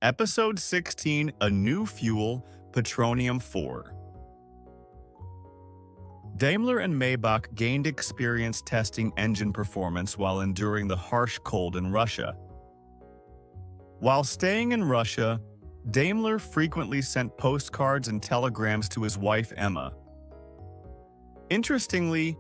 Episode 16, A New Fuel, Petronium 4. Daimler and Maybach gained experience testing engine performance while enduring the harsh cold in Russia. While staying in Russia, Daimler frequently sent postcards and telegrams to his wife Emma. Interestingly,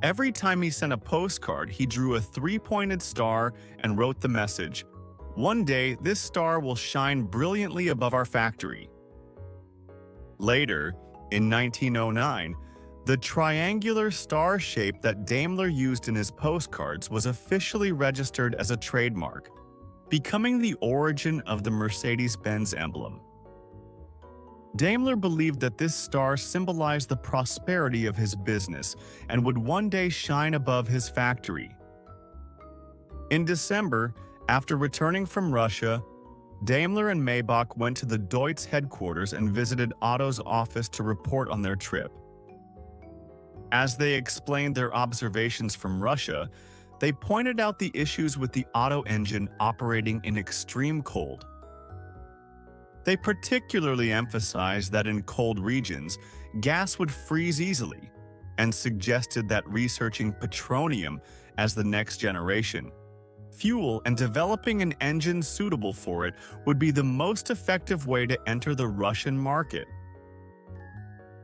every time he sent a postcard, he drew a three-pointed star and wrote the message, "One day, this star will shine brilliantly above our factory." Later, in 1909, the triangular star shape that Daimler used in his postcards was officially registered as a trademark, becoming the origin of the Mercedes-Benz emblem. Daimler believed that this star symbolized the prosperity of his business and would one day shine above his factory. In December, after returning from Russia, Daimler and Maybach went to the Deutz headquarters and visited Otto's office to report on their trip. As they explained their observations from Russia, they pointed out the issues with the Otto engine operating in extreme cold. They particularly emphasized that in cold regions, gas would freeze easily, and suggested that researching petroleum as the next generation fuel and developing an engine suitable for it would be the most effective way to enter the Russian market.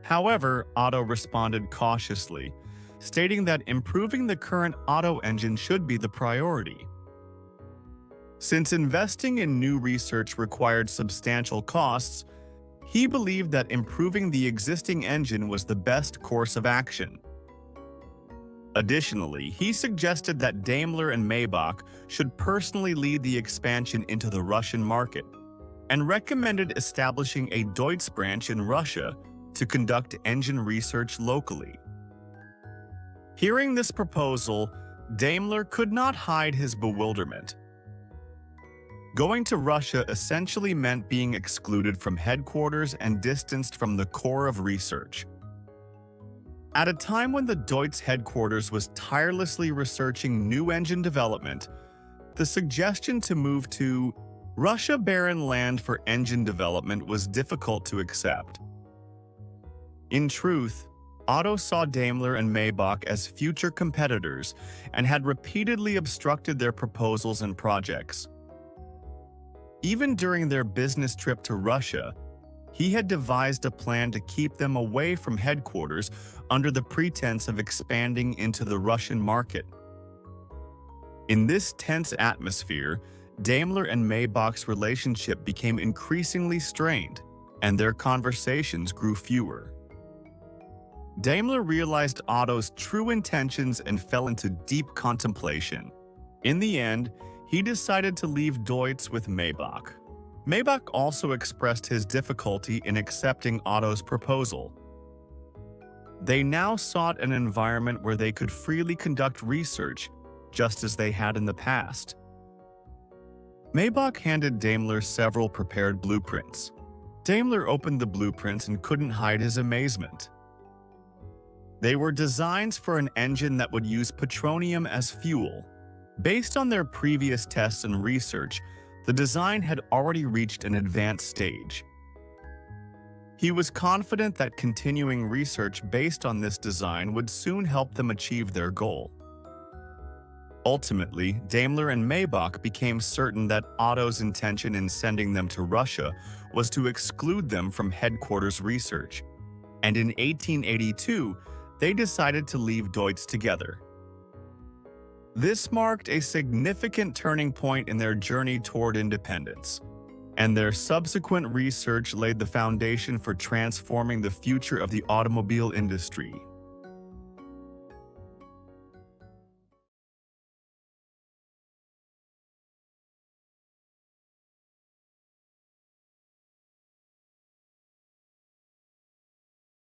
However, Otto responded cautiously, stating that improving the current Otto engine should be the priority. Since investing in new research required substantial costs, he believed that improving the existing engine was the best course of action. Additionally, he suggested that Daimler and Maybach should personally lead the expansion into the Russian market, and recommended establishing a Deutz branch in Russia to conduct engine research locally. Hearing this proposal, Daimler could not hide his bewilderment. Going to Russia essentially meant being excluded from headquarters and distanced from the core of research. At a time when the Deutz headquarters was tirelessly researching new engine development, the suggestion to move to Russia barren land for engine development was difficult to accept. In truth, Otto saw Daimler and Maybach as future competitors and had repeatedly obstructed their proposals and projects. Even during their business trip to Russia, he had devised a plan to keep them away from headquarters under the pretense of expanding into the Russian market. In this tense atmosphere, Daimler and Maybach's relationship became increasingly strained, and their conversations grew fewer. Daimler realized Otto's true intentions and fell into deep contemplation. In the end, he decided to leave Deutz with Maybach. Maybach also expressed his difficulty in accepting Otto's proposal. They now sought an environment where they could freely conduct research, just as they had in the past. Maybach handed Daimler several prepared blueprints. Daimler opened the blueprints and couldn't hide his amazement. They were designs for an engine that would use petroleum as fuel. Based on their previous tests and research, the design had already reached an advanced stage. He was confident that continuing research based on this design would soon help them achieve their goal. Ultimately, Daimler and Maybach became certain that Otto's intention in sending them to Russia was to exclude them from headquarters research, and in 1882, they decided to leave Deutz together. This marked a significant turning point in their journey toward independence, and their subsequent research laid the foundation for transforming the future of the automobile industry.